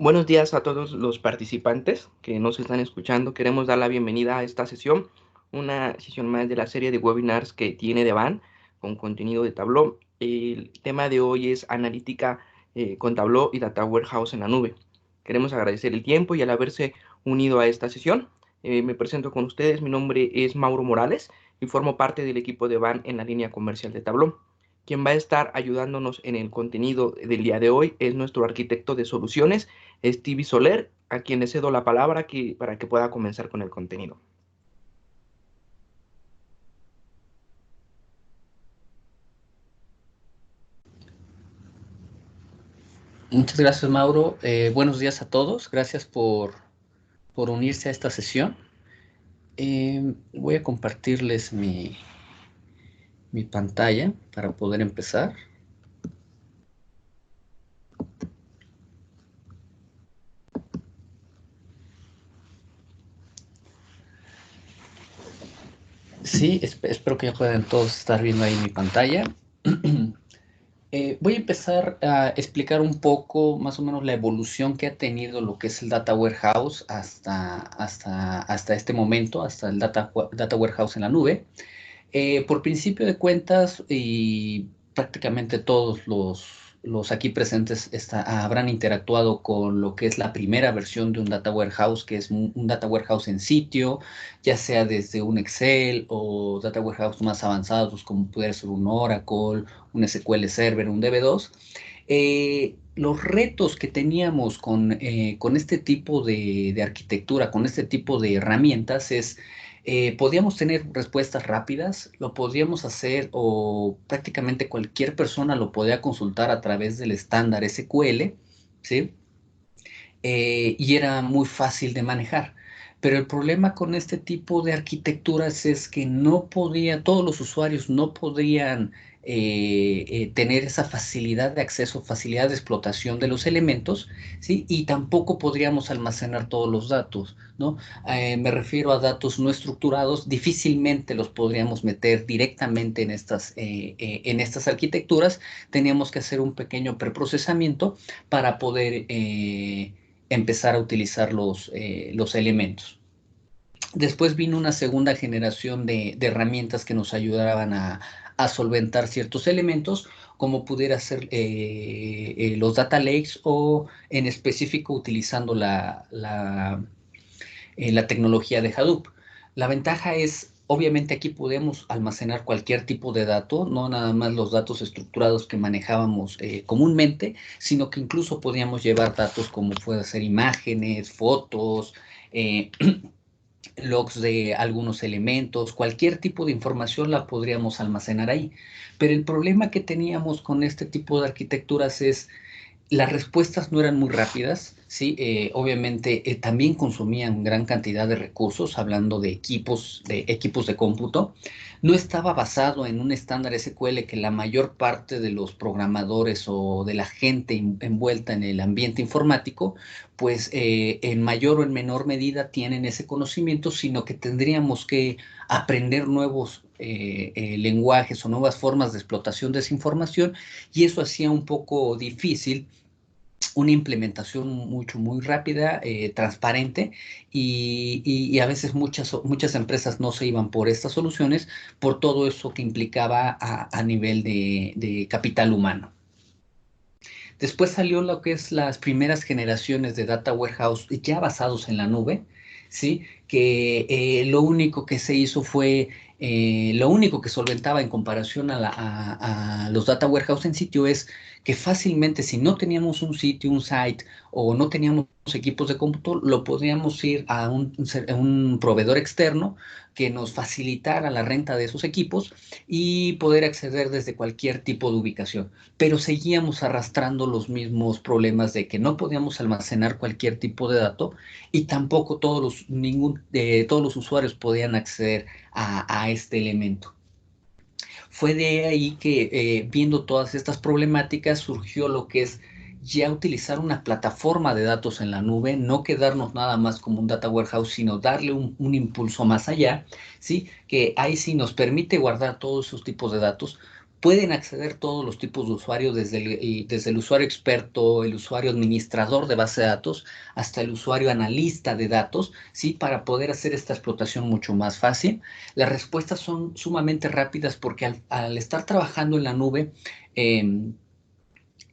Buenos días a todos los participantes que nos están escuchando. Queremos dar la bienvenida a esta sesión, una sesión más de la serie de webinars que tiene Devan con contenido de Tableau. El tema de hoy es analítica con Tableau y Data Warehouse en la nube. Queremos agradecer el tiempo y el haberse unido a esta sesión. Me presento con ustedes, mi nombre es Mauro Morales y formo parte del equipo de Devan en la línea comercial de Tableau. Quien va a estar ayudándonos en el contenido del día de hoy es nuestro arquitecto de soluciones, Stevie Soler, a quien le cedo la palabra para que pueda comenzar con el contenido. Muchas gracias, Mauro. Buenos días a todos. Gracias por unirse a esta sesión. Voy a compartirles mi pantalla para poder empezar. Sí, espero que ya puedan todos estar viendo ahí mi pantalla. Voy a empezar a explicar un poco más o menos la evolución que ha tenido lo que es el Data Warehouse hasta este momento, hasta el Data Warehouse en la nube. Por principio de cuentas, y prácticamente todos los aquí presentes habrán interactuado con lo que es la primera versión de un Data Warehouse, que es un Data Warehouse en sitio, ya sea desde un Excel o Data Warehouse más avanzados, como puede ser un Oracle, un SQL Server, un DB2. Los retos que teníamos con este tipo de arquitectura, con este tipo de herramientas es podíamos tener respuestas rápidas, lo podíamos hacer o prácticamente cualquier persona lo podía consultar a través del estándar SQL, ¿sí? Y era muy fácil de manejar. Pero el problema con este tipo de arquitecturas es que todos los usuarios no podían tener esa facilidad de acceso, facilidad de explotación de los elementos, ¿sí? Y tampoco podríamos almacenar todos los datos, ¿no? Me refiero a datos no estructurados, difícilmente los podríamos meter directamente en estas arquitecturas, teníamos que hacer un pequeño preprocesamiento para poder empezar a utilizar los elementos. Después vino una segunda generación de herramientas que nos ayudaban a solventar ciertos elementos, como pudiera ser los data lakes o en específico utilizando la tecnología de Hadoop. La ventaja es, obviamente aquí podemos almacenar cualquier tipo de dato, no nada más los datos estructurados que manejábamos comúnmente, sino que incluso podíamos llevar datos como puede ser imágenes, fotos, logs de algunos elementos, cualquier tipo de información la podríamos almacenar ahí. Pero el problema que teníamos con este tipo de arquitecturas es las respuestas no eran muy rápidas, ¿sí? Obviamente también consumían gran cantidad de recursos, hablando de equipos de cómputo. No estaba basado en un estándar SQL que la mayor parte de los programadores o de la gente envuelta en el ambiente informático, pues en mayor o en menor medida tienen ese conocimiento, sino que tendríamos que aprender nuevos lenguajes o nuevas formas de explotación de esa información, y eso hacía un poco difícil una implementación muy rápida, transparente, y a veces muchas empresas no se iban por estas soluciones por todo eso que implicaba a nivel de capital humano. Después salió lo que es las primeras generaciones de Data Warehouse ya basados en la nube, ¿sí? Que lo único que se hizo fue, lo único que solventaba en comparación a los Data Warehouse en sitio es que fácilmente, si no teníamos un sitio, un site, o no teníamos equipos de cómputo, lo podíamos ir a un proveedor externo que nos facilitara la renta de esos equipos y poder acceder desde cualquier tipo de ubicación, pero seguíamos arrastrando los mismos problemas de que no podíamos almacenar cualquier tipo de dato y tampoco todos los usuarios podían acceder a este elemento. Fue de ahí que, viendo todas estas problemáticas, surgió lo que es ya utilizar una plataforma de datos en la nube, no quedarnos nada más como un data warehouse, sino darle un impulso más allá, ¿sí? Que ahí sí nos permite guardar todos esos tipos de datos, pueden acceder todos los tipos de usuarios, desde el usuario experto, el usuario administrador de base de datos, hasta el usuario analista de datos, ¿sí? Para poder hacer esta explotación mucho más fácil. Las respuestas son sumamente rápidas porque al estar trabajando en la nube,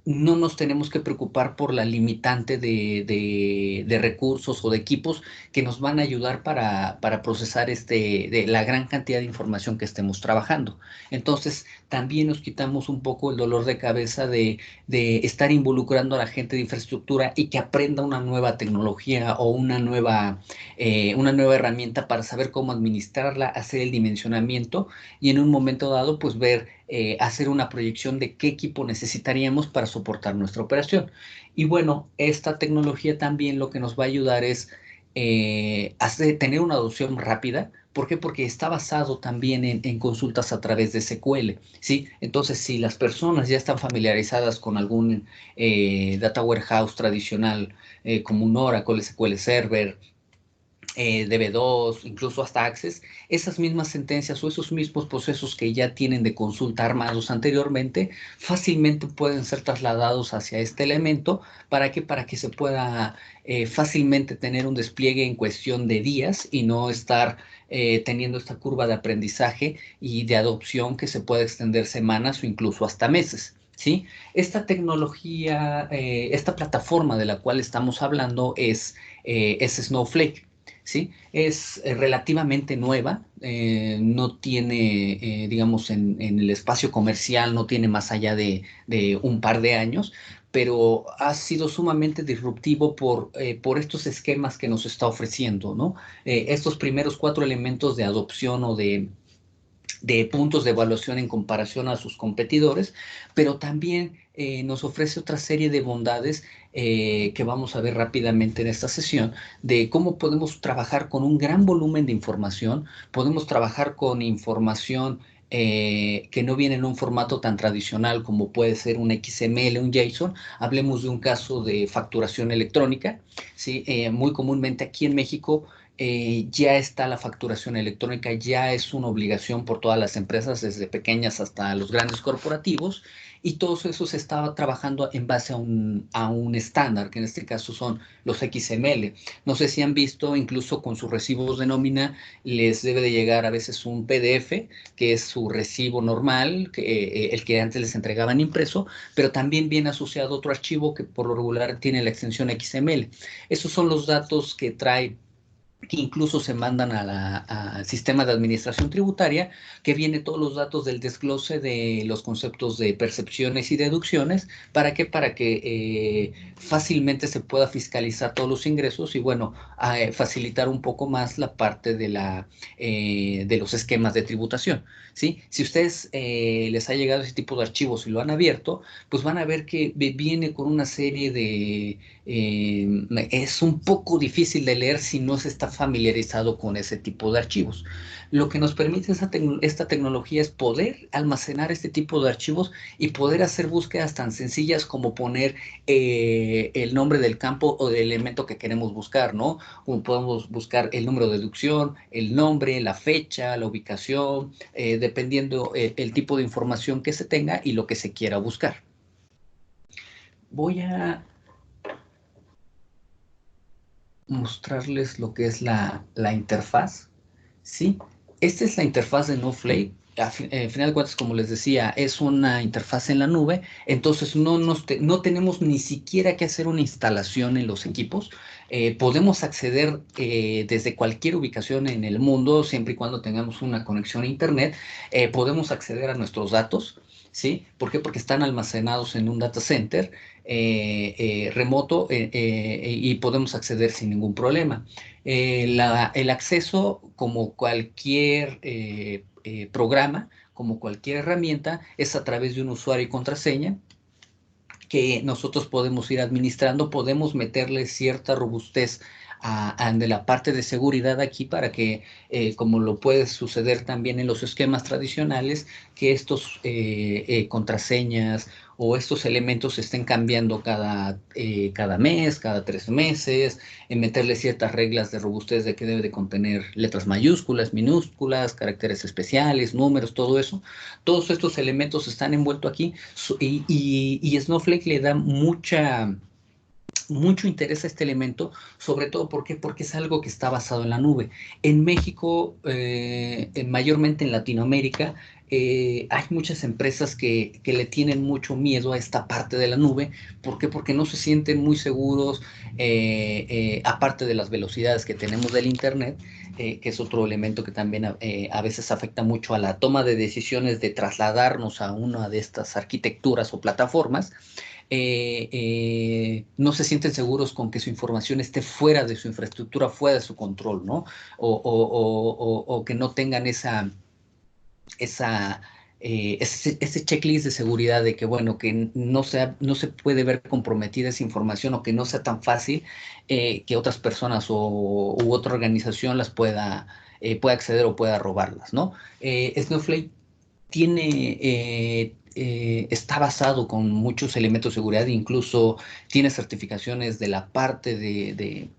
no nos tenemos que preocupar por la limitante de recursos o de equipos que nos van a ayudar para procesar la gran cantidad de información que estemos trabajando. Entonces, también nos quitamos un poco el dolor de cabeza de estar involucrando a la gente de infraestructura y que aprenda una nueva tecnología o una nueva herramienta para saber cómo administrarla, hacer el dimensionamiento y en un momento dado, pues ver, hacer una proyección de qué equipo necesitaríamos para soportar nuestra operación. Y bueno, esta tecnología también lo que nos va a ayudar es tener una adopción rápida. ¿Por qué? Porque está basado también en consultas a través de SQL, ¿sí? Entonces, si las personas ya están familiarizadas con algún data warehouse tradicional, como un Oracle, SQL Server, DB2, incluso hasta Access, esas mismas sentencias o esos mismos procesos que ya tienen de consulta armados anteriormente, fácilmente pueden ser trasladados hacia este elemento. ¿Para qué? Para que se pueda fácilmente tener un despliegue en cuestión de días y no estar teniendo esta curva de aprendizaje y de adopción que se puede extender semanas o incluso hasta meses. ¿Sí? Esta tecnología, esta plataforma de la cual estamos hablando es Snowflake. ¿Sí? Es relativamente nueva, no tiene, digamos, en el espacio comercial, no tiene más allá de un par de años, pero ha sido sumamente disruptivo por estos esquemas que nos está ofreciendo, ¿no? Estos primeros 4 elementos de adopción o de puntos de evaluación en comparación a sus competidores, pero también nos ofrece otra serie de bondades que vamos a ver rápidamente en esta sesión, de cómo podemos trabajar con un gran volumen de información, podemos trabajar con información que no viene en un formato tan tradicional como puede ser un XML, un JSON. Hablemos de un caso de facturación electrónica, ¿sí? Muy comúnmente aquí en México ya está la facturación electrónica, ya es una obligación por todas las empresas, desde pequeñas hasta los grandes corporativos, y todo eso se estaba trabajando en base a un estándar, que en este caso son los XML. No sé si han visto, incluso con sus recibos de nómina, les debe de llegar a veces un PDF, que es su recibo normal, el que antes les entregaban impreso, pero también viene asociado otro archivo que por lo regular tiene la extensión XML. Esos son los datos que trae, que incluso se mandan al sistema de administración tributaria, que viene todos los datos del desglose de los conceptos de percepciones y deducciones. ¿Para qué? Para que fácilmente se pueda fiscalizar todos los ingresos y, bueno, facilitar un poco más la parte de los esquemas de tributación, ¿sí? Si ustedes les ha llegado ese tipo de archivos y lo han abierto, pues van a ver que viene con una serie de es un poco difícil de leer si no se está familiarizado con ese tipo de archivos. Lo que nos permite esta tecnología es poder almacenar este tipo de archivos y poder hacer búsquedas tan sencillas como poner el nombre del campo o del elemento que queremos buscar, ¿no? Como podemos buscar el número de deducción, el nombre, la fecha, la ubicación, dependiendo el tipo de información que se tenga y lo que se quiera buscar. Voy a mostrarles lo que es la interfaz, ¿sí? Esta es la interfaz de Snowflake. Al final de cuentas, como les decía, es una interfaz en la nube, entonces no tenemos ni siquiera que hacer una instalación en los equipos. Podemos acceder desde cualquier ubicación en el mundo, siempre y cuando tengamos una conexión a Internet. Podemos acceder a nuestros datos, ¿sí? ¿Por qué? Porque están almacenados en un data center remoto, y podemos acceder sin ningún problema. El acceso, como cualquier programa, como cualquier herramienta, es a través de un usuario y contraseña que nosotros podemos ir administrando, podemos meterle cierta robustez de la parte de seguridad aquí para que, como lo puede suceder también en los esquemas tradicionales, que estos contraseñas o estos elementos estén cambiando cada mes, cada 3 meses, en meterle ciertas reglas de robustez de que debe de contener letras mayúsculas, minúsculas, caracteres especiales, números, todo eso. Todos estos elementos están envueltos aquí y Snowflake le da mucho interés a este elemento, sobre todo porque es algo que está basado en la nube. En México, mayormente en Latinoamérica, hay muchas empresas que le tienen mucho miedo a esta parte de la nube. ¿Por qué? Porque no se sienten muy seguros, aparte de las velocidades que tenemos del Internet, que es otro elemento que también a veces afecta mucho a la toma de decisiones de trasladarnos a una de estas arquitecturas o plataformas. No se sienten seguros con que su información esté fuera de su infraestructura, fuera de su control, ¿no? O que no tengan esa, ese checklist de seguridad de que, bueno, que no se puede ver comprometida esa información o que no sea tan fácil que otras personas u otra organización pueda acceder o pueda robarlas, ¿no? Snowflake está basado con muchos elementos de seguridad, incluso tiene certificaciones de la parte de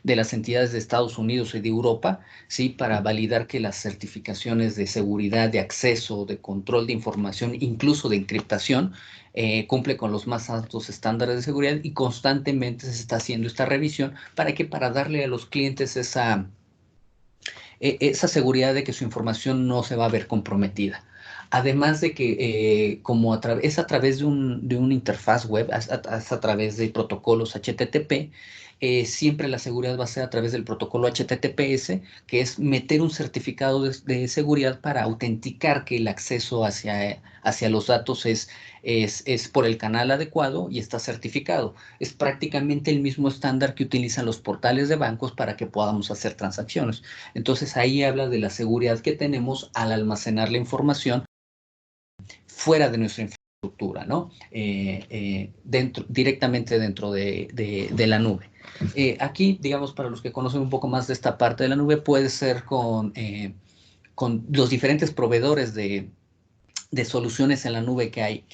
las entidades de Estados Unidos y de Europa, ¿sí? Para validar que las certificaciones de seguridad, de acceso, de control de información, incluso de encriptación, cumple con los más altos estándares de seguridad y constantemente se está haciendo esta revisión. ¿Para qué? Para darle a los clientes esa seguridad de que su información no se va a ver comprometida. Además de que es a través de una interfaz web, es a través de protocolos HTTP, siempre la seguridad va a ser a través del protocolo HTTPS, que es meter un certificado de seguridad para autenticar que el acceso hacia los datos es por el canal adecuado y está certificado. Es prácticamente el mismo estándar que utilizan los portales de bancos para que podamos hacer transacciones. Entonces ahí habla de la seguridad que tenemos al almacenar la información fuera de nuestra infraestructura, ¿no? Directamente dentro de la nube. Aquí, digamos, para los que conocen un poco más de esta parte de la nube, puede ser con los diferentes proveedores de soluciones en la nube que hay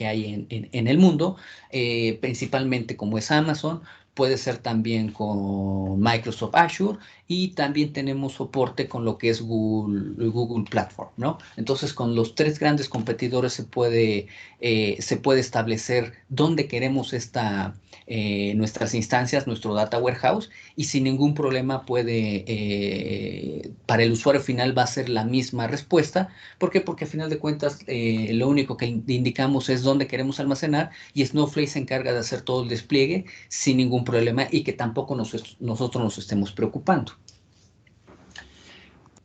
en el mundo, principalmente como es Amazon, puede ser también con Microsoft Azure y también tenemos soporte con lo que es Google Platform, ¿no? Entonces, con los tres grandes competidores se puede establecer dónde queremos nuestras instancias, nuestro data warehouse, y sin ningún problema para el usuario final va a ser la misma respuesta. ¿Por qué? Porque a final de cuentas lo único que indicamos es dónde queremos almacenar y Snowflake se encarga de hacer todo el despliegue sin ningún problema y que tampoco nosotros nos estemos preocupando.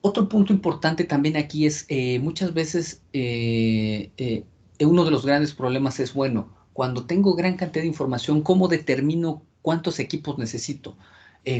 Otro punto importante también aquí es muchas veces uno de los grandes problemas es, bueno, cuando tengo gran cantidad de información, ¿cómo determino cuántos equipos necesito?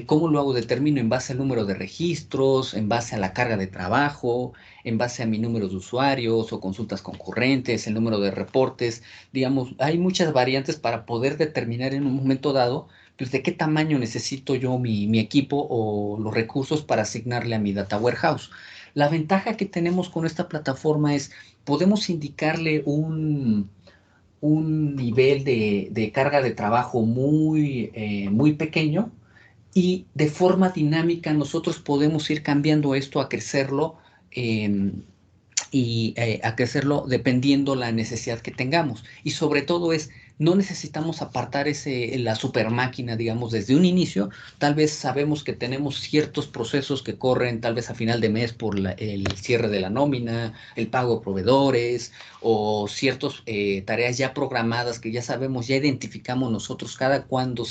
¿Cómo lo hago? Determino en base al número de registros, en base a la carga de trabajo, en base a mi número de usuarios o consultas concurrentes, el número de reportes. Digamos, hay muchas variantes para poder determinar en un momento dado pues, de qué tamaño necesito yo mi equipo o los recursos para asignarle a mi data warehouse. La ventaja que tenemos con esta plataforma es podemos indicarle un nivel de carga de trabajo muy pequeño y de forma dinámica nosotros podemos ir cambiando esto a crecerlo eh, a crecerlo dependiendo la necesidad que tengamos. Y sobre todo no necesitamos apartar la super máquina, digamos, desde un inicio. Tal vez sabemos que tenemos ciertos procesos que corren tal vez a final de mes por el cierre de la nómina, el pago de proveedores o ciertas tareas ya programadas que ya sabemos, ya identificamos nosotros cada cuándo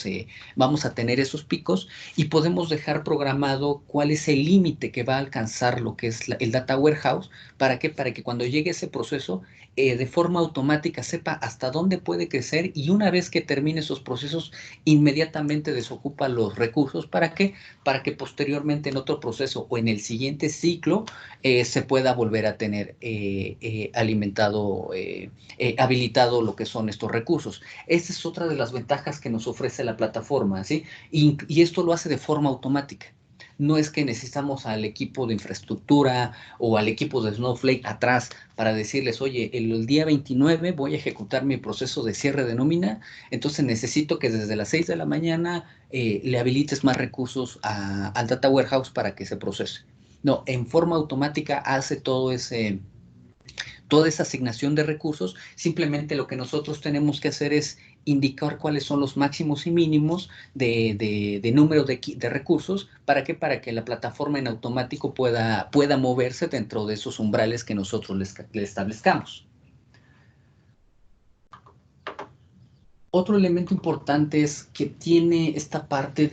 vamos a tener esos picos y podemos dejar programado cuál es el límite que va a alcanzar lo que es el data warehouse. ¿Para qué? Para que cuando llegue ese proceso, de forma automática sepa hasta dónde puede crecer y una vez que termine esos procesos, inmediatamente desocupa los recursos. ¿Para qué? Para que posteriormente en otro proceso o en el siguiente ciclo se pueda volver a tener habilitado lo que son estos recursos. Esta es otra de las ventajas que nos ofrece la plataforma, ¿sí? Y esto lo hace de forma automática. No es que necesitamos al equipo de infraestructura o al equipo de Snowflake atrás para decirles, oye, el día 29 voy a ejecutar mi proceso de cierre de nómina, entonces necesito que desde las 6 de la mañana le habilites más recursos al Data Warehouse para que se procese. No, en forma automática hace toda esa asignación de recursos. Simplemente lo que nosotros tenemos que hacer es indicar cuáles son los máximos y mínimos de número de recursos. ¿Para qué? Para que la plataforma en automático pueda moverse dentro de esos umbrales que nosotros le establezcamos. Otro elemento importante es que tiene esta parte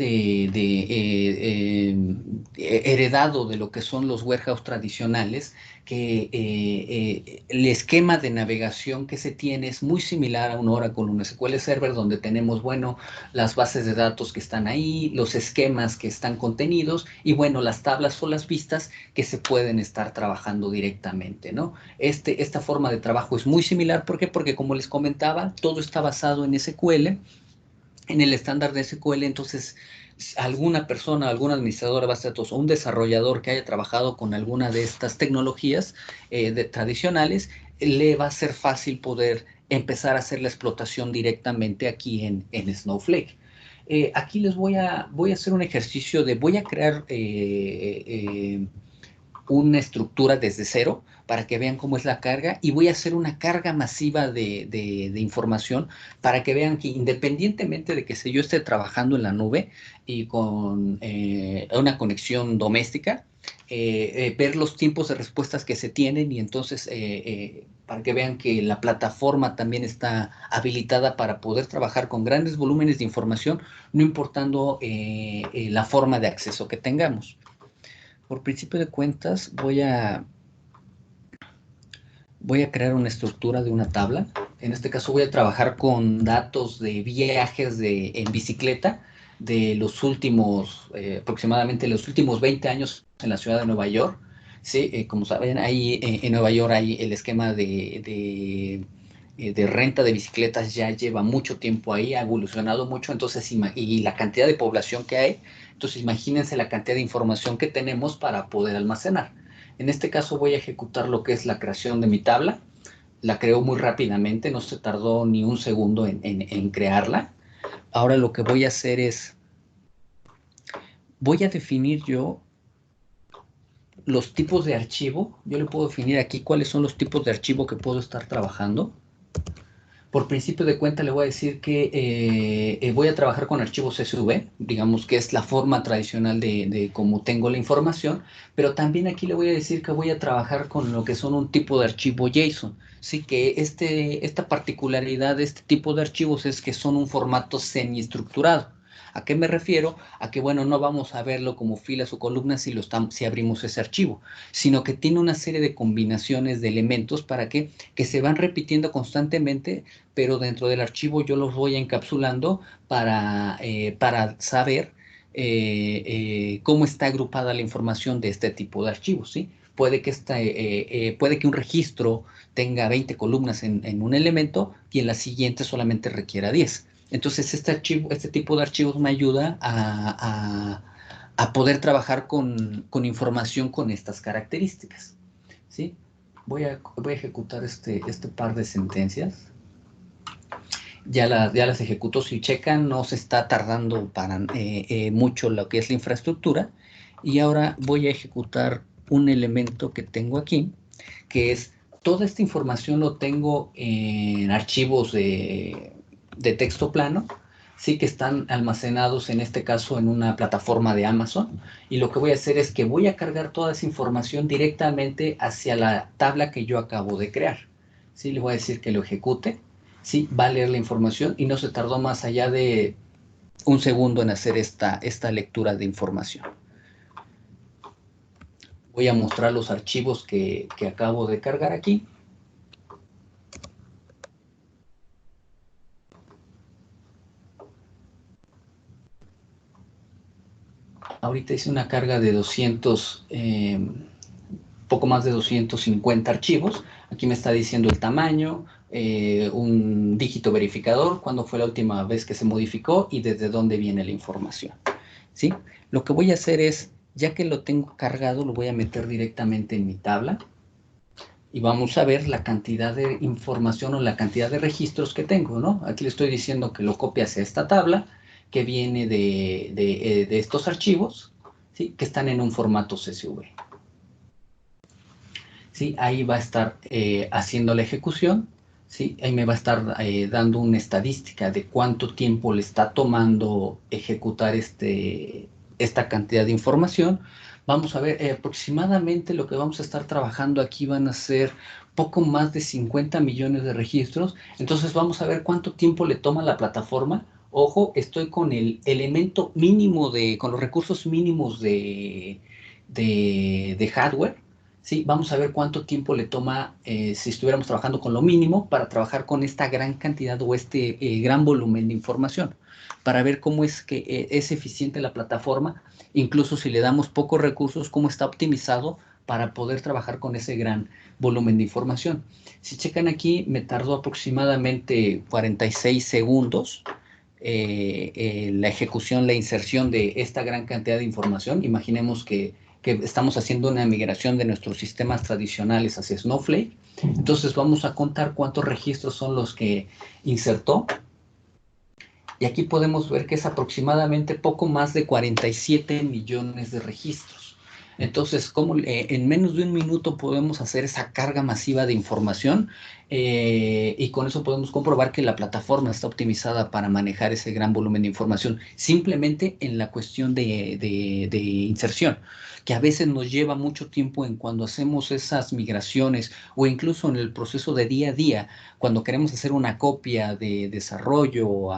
heredado de lo que son los warehouse tradicionales, que el esquema de navegación que se tiene es muy similar a un Oracle, un SQL Server, donde tenemos, bueno, las bases de datos que están ahí, los esquemas que están contenidos y, bueno, las tablas o las vistas que se pueden estar trabajando directamente, ¿no? Esta forma de trabajo es muy similar. ¿Por qué? Porque, como les comentaba, todo está basado en SQL, en el estándar de SQL. Entonces, alguna persona, algún administrador de base de datos o un desarrollador que haya trabajado con alguna de estas tecnologías tradicionales, le va a ser fácil poder empezar a hacer la explotación directamente aquí en Snowflake. Aquí les voy a hacer un ejercicio voy a crear una estructura desde cero para que vean cómo es la carga, y voy a hacer una carga masiva de información para que vean que, independientemente de que yo esté trabajando en la nube y con una conexión doméstica, ver los tiempos de respuestas que se tienen, y entonces para que vean que la plataforma también está habilitada para poder trabajar con grandes volúmenes de información, no importando la forma de acceso que tengamos. Por principio de cuentas, voy a crear una estructura de una tabla. En este caso voy a trabajar con datos de viajes en bicicleta de los últimos, aproximadamente los últimos 20 años en la ciudad de Nueva York. Sí, como saben, ahí en Nueva York hay el esquema de renta de bicicletas, ya lleva mucho tiempo ahí, ha evolucionado mucho. Entonces, y la cantidad de población que hay, entonces imagínense la cantidad de información que tenemos para poder almacenar. En este caso voy a ejecutar lo que es la creación de mi tabla. La creo muy rápidamente, no se tardó ni un segundo en crearla. Ahora lo que voy a hacer es, voy a definir yo los tipos de archivo. Yo le puedo definir aquí cuáles son los tipos de archivo que puedo estar trabajando. Por principio de cuenta le voy a decir que voy a trabajar con archivos CSV, digamos que es la forma tradicional de cómo tengo la información, pero también aquí le voy a decir que voy a trabajar con lo que son un tipo de archivo JSON. Sí, que esta particularidad de este tipo de archivos es que son un formato semiestructurado. ¿A qué me refiero? A que, bueno, no vamos a verlo como filas o columnas si abrimos ese archivo, sino que tiene una serie de combinaciones de elementos para que se van repitiendo constantemente, pero dentro del archivo yo los voy encapsulando para saber cómo está agrupada la información de este tipo de archivos, ¿sí? Puede que un registro tenga 20 columnas en un elemento y en la siguiente solamente requiera 10. Entonces, este tipo de archivos me ayuda a poder trabajar con información con estas características, ¿sí? Voy a ejecutar este par de sentencias. Ya las ejecuto. Si checan, no se está tardando mucho lo que es la infraestructura. Y ahora voy a ejecutar un elemento que tengo aquí, que es toda esta información lo tengo en archivos de texto plano, sí, que están almacenados en este caso en una plataforma de Amazon. Y lo que voy a hacer es que voy a cargar toda esa información directamente hacia la tabla que yo acabo de crear. Sí, le voy a decir que lo ejecute. Sí, va a leer la información y no se tardó más allá de un segundo en hacer esta lectura de información. Voy a mostrar los archivos que acabo de cargar aquí. Ahorita hice una carga de poco más de 250 archivos. Aquí me está diciendo el tamaño, un dígito verificador, cuándo fue la última vez que se modificó y desde dónde viene la información, ¿sí? Lo que voy a hacer es Ya que lo tengo cargado, lo voy a meter directamente en mi tabla y vamos a ver la cantidad de información o la cantidad de registros que tengo, ¿no? Aquí le estoy diciendo que lo copie hacia esta tabla que viene de estos archivos, ¿sí? Que están en un formato CSV. ¿Sí? Ahí va a estar haciendo la ejecución, ¿sí? Ahí me va a estar dando una estadística de cuánto tiempo le está tomando ejecutar esta cantidad de información. Vamos a ver, aproximadamente lo que vamos a estar trabajando aquí van a ser poco más de 50 millones de registros. Entonces vamos a ver cuánto tiempo le toma a la plataforma. Ojo, estoy con el elemento mínimo con los recursos mínimos de hardware. Sí, vamos a ver cuánto tiempo le toma si estuviéramos trabajando con lo mínimo para trabajar con esta gran cantidad o gran volumen de información, para ver cómo es que es eficiente la plataforma, incluso si le damos pocos recursos, cómo está optimizado para poder trabajar con ese gran volumen de información. Si checan aquí, me tardó aproximadamente 46 segundos la ejecución, la inserción de esta gran cantidad de información. Imaginemos que estamos haciendo una migración de nuestros sistemas tradicionales hacia Snowflake. Entonces vamos a contar cuántos registros son los que insertó. Y aquí podemos ver que es aproximadamente poco más de 47 millones de registros. Entonces, ¿cómo en menos de un minuto podemos hacer esa carga masiva de información? Y con eso podemos comprobar que la plataforma está optimizada para manejar ese gran volumen de información, simplemente en la cuestión de inserción, que a veces nos lleva mucho tiempo en cuando hacemos esas migraciones o incluso en el proceso de día a día, cuando queremos hacer una copia de desarrollo,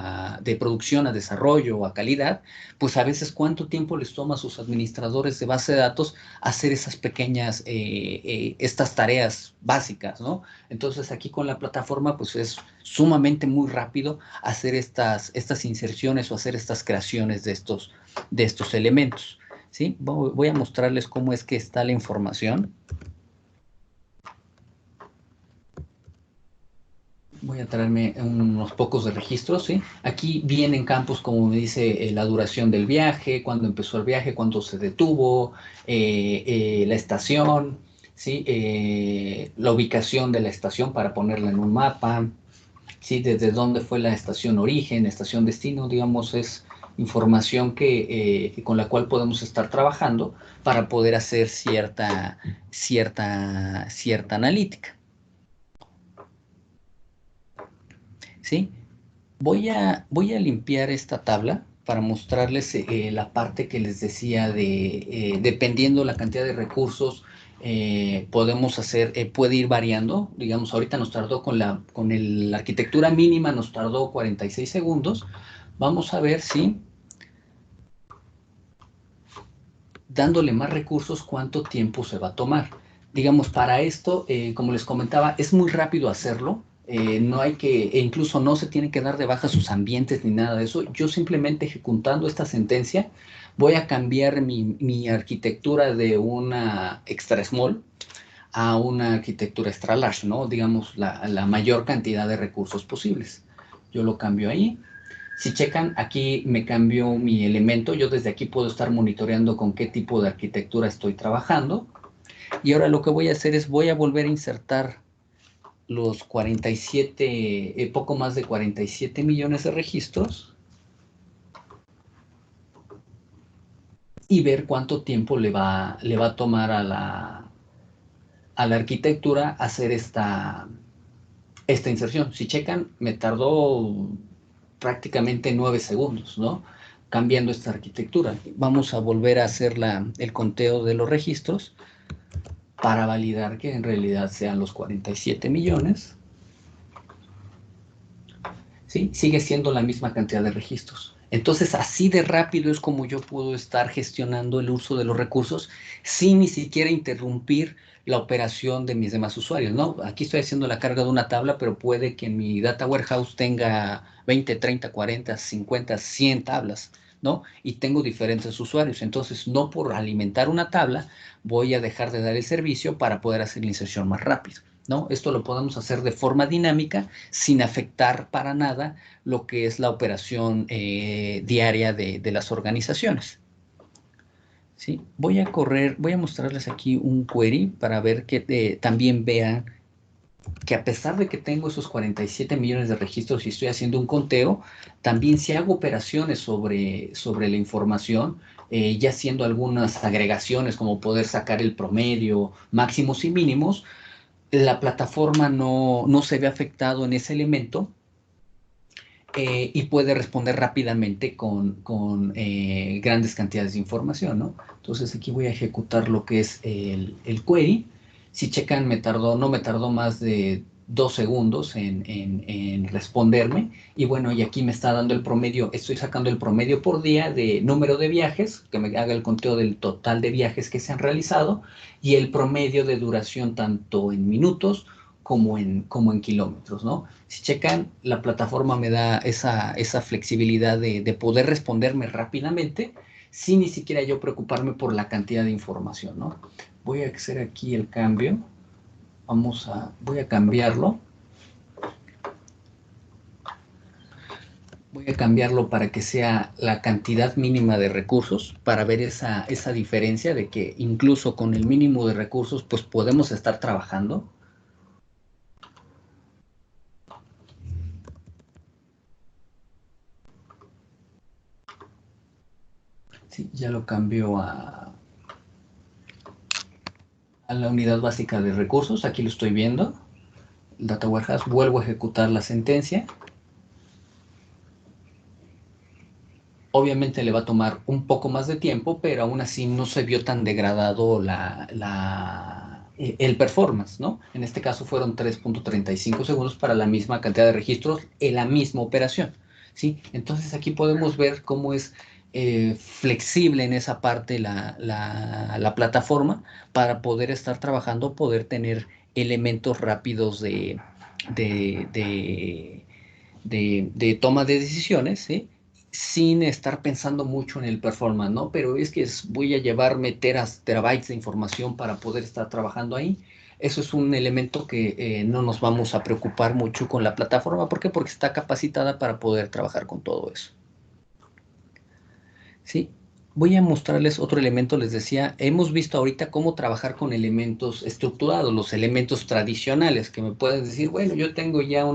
de producción a desarrollo o a calidad, pues a veces cuánto tiempo les toma a sus administradores de base de datos hacer esas pequeñas, estas tareas básicas, ¿no? Entonces aquí con la plataforma pues es sumamente muy rápido hacer estas inserciones o hacer estas creaciones de estos elementos, ¿sí? Voy a mostrarles cómo es que está la información. Voy a traerme unos pocos de registros, ¿sí? Aquí vienen campos como me dice la duración del viaje, cuándo empezó el viaje, cuándo se detuvo, la estación, ¿sí? La ubicación de la estación para ponerla en un mapa, ¿sí? Desde dónde fue la estación origen, estación destino, digamos, es información con la cual podemos estar trabajando para poder hacer cierta analítica, ¿sí? Voy a limpiar esta tabla para mostrarles la parte que les decía dependiendo la cantidad de recursos, podemos hacer, puede ir variando. Digamos, ahorita nos tardó la arquitectura mínima, nos tardó 46 segundos. Vamos a ver si dándole más recursos, cuánto tiempo se va a tomar. Digamos, para esto, como les comentaba, es muy rápido hacerlo. No hay que, incluso no se tiene que dar de baja sus ambientes ni nada de eso. Yo simplemente ejecutando esta sentencia, voy a cambiar mi arquitectura de una extra small a una arquitectura extra large, ¿no? Digamos, la mayor cantidad de recursos posibles. Yo lo cambio ahí. Si checan, aquí me cambió mi elemento. Yo desde aquí puedo estar monitoreando con qué tipo de arquitectura estoy trabajando. Y ahora lo que voy a hacer es voy a volver a insertar los 47, poco más de 47 millones de registros y ver cuánto tiempo le va a tomar a la arquitectura hacer esta inserción. Si checan, me tardó prácticamente 9 segundos, ¿no? Cambiando esta arquitectura. Vamos a volver a hacer el conteo de los registros para validar que en realidad sean los 47 millones. ¿Sí? Sigue siendo la misma cantidad de registros. Entonces, así de rápido es como yo puedo estar gestionando el uso de los recursos sin ni siquiera interrumpir la operación de mis demás usuarios, ¿no? Aquí estoy haciendo la carga de una tabla, pero puede que mi data warehouse tenga 20, 30, 40, 50, 100 tablas, ¿no? Y tengo diferentes usuarios. Entonces, no por alimentar una tabla voy a dejar de dar el servicio para poder hacer la inserción más rápido, ¿no? Esto lo podemos hacer de forma dinámica sin afectar para nada lo que es la operación diaria de las organizaciones. ¿sí? Voy a mostrarles aquí un query para ver que también vean que a pesar de que tengo esos 47 millones de registros y estoy haciendo un conteo, también si hago operaciones sobre la información, ya haciendo algunas agregaciones como poder sacar el promedio, máximos y mínimos, la plataforma no se ve afectado en ese elemento y puede responder rápidamente con grandes cantidades de información, ¿no? Entonces aquí voy a ejecutar lo que es el query. Si checan, no me tardó más de 2 segundos en responderme. Y bueno, y aquí me está dando el promedio, estoy sacando el promedio por día de número de viajes, que me haga el conteo del total de viajes que se han realizado y el promedio de duración tanto en minutos como en kilómetros, ¿no? Si checan, la plataforma me da esa flexibilidad de poder responderme rápidamente sin ni siquiera yo preocuparme por la cantidad de información, ¿no? Voy a hacer aquí el cambio. Voy a cambiarlo. Voy a cambiarlo para que sea la cantidad mínima de recursos, para ver esa diferencia de que incluso con el mínimo de recursos, pues podemos estar trabajando. Sí, ya lo cambio a la unidad básica de recursos. Aquí lo estoy viendo. Data Warehouse, vuelvo a ejecutar la sentencia. Obviamente le va a tomar un poco más de tiempo, pero aún así no se vio tan degradado el performance, ¿no? En este caso fueron 3.35 segundos para la misma cantidad de registros en la misma operación, ¿sí? Entonces aquí podemos ver cómo es flexible en esa parte la plataforma para poder estar trabajando, poder tener elementos rápidos de, de, de toma de decisiones, ¿sí? Sin estar pensando mucho en el performance, ¿no? Pero es que voy a llevarme terabytes de información para poder estar trabajando ahí. Eso es un elemento que no nos vamos a preocupar mucho con la plataforma. ¿Por qué? Porque está capacitada para poder trabajar con todo eso. Sí, voy a mostrarles otro elemento. Les decía, hemos visto ahorita cómo trabajar con elementos estructurados, los elementos tradicionales, que me pueden decir, bueno, yo tengo ya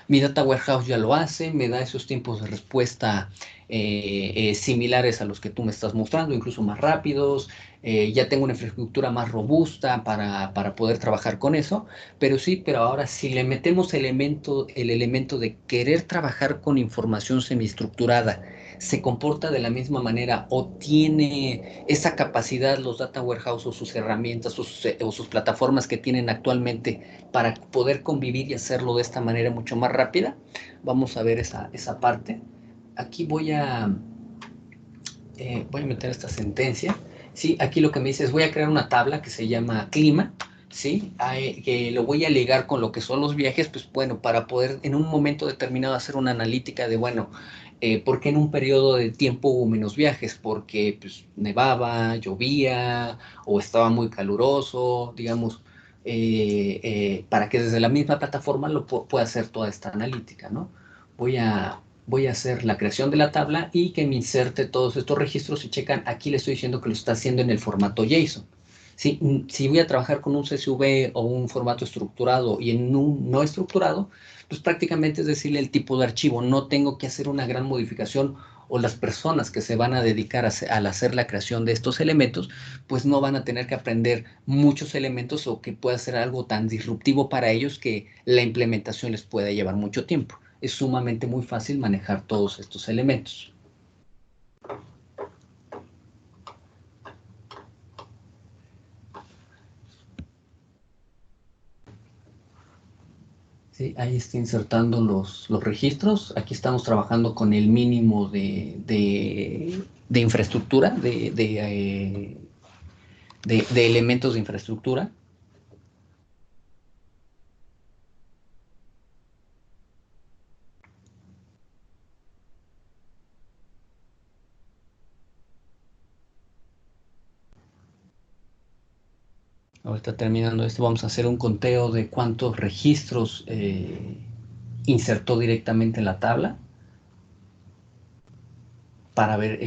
mi data warehouse ya lo hace, me da esos tiempos de respuesta similares a los que tú me estás mostrando, incluso más rápidos, ya tengo una infraestructura más robusta para poder trabajar con eso, pero ahora si le metemos el elemento de querer trabajar con información semiestructurada, se comporta de la misma manera o tiene esa capacidad los data warehouse o sus herramientas o sus plataformas que tienen actualmente para poder convivir y hacerlo de esta manera mucho más rápida. Vamos a ver esa parte. Aquí voy a meter esta sentencia. Sí, aquí lo que me dice es voy a crear una tabla que se llama clima, ¿sí? Que lo voy a ligar con lo que son los viajes, pues bueno, para poder en un momento determinado hacer una analítica de, bueno, ¿por qué en un periodo de tiempo hubo menos viajes? Porque pues, nevaba, llovía o estaba muy caluroso, digamos, para que desde la misma plataforma pueda hacer toda esta analítica, ¿no? Voy a, voy a hacer la creación de la tabla y que me inserte todos estos registros y checan, aquí le estoy diciendo que lo está haciendo en el formato JSON. Si voy a trabajar con un CSV o un formato estructurado y en un no estructurado, pues prácticamente es decirle el tipo de archivo. No tengo que hacer una gran modificación o las personas que se van a dedicar al hacer la creación de estos elementos, pues no van a tener que aprender muchos elementos o que pueda ser algo tan disruptivo para ellos que la implementación les pueda llevar mucho tiempo. Es sumamente muy fácil manejar todos estos elementos. Sí, ahí está insertando los registros. Aquí estamos trabajando con el mínimo de infraestructura, de elementos de infraestructura. Ahorita terminando esto, vamos a hacer un conteo de cuántos registros insertó directamente en la tabla para ver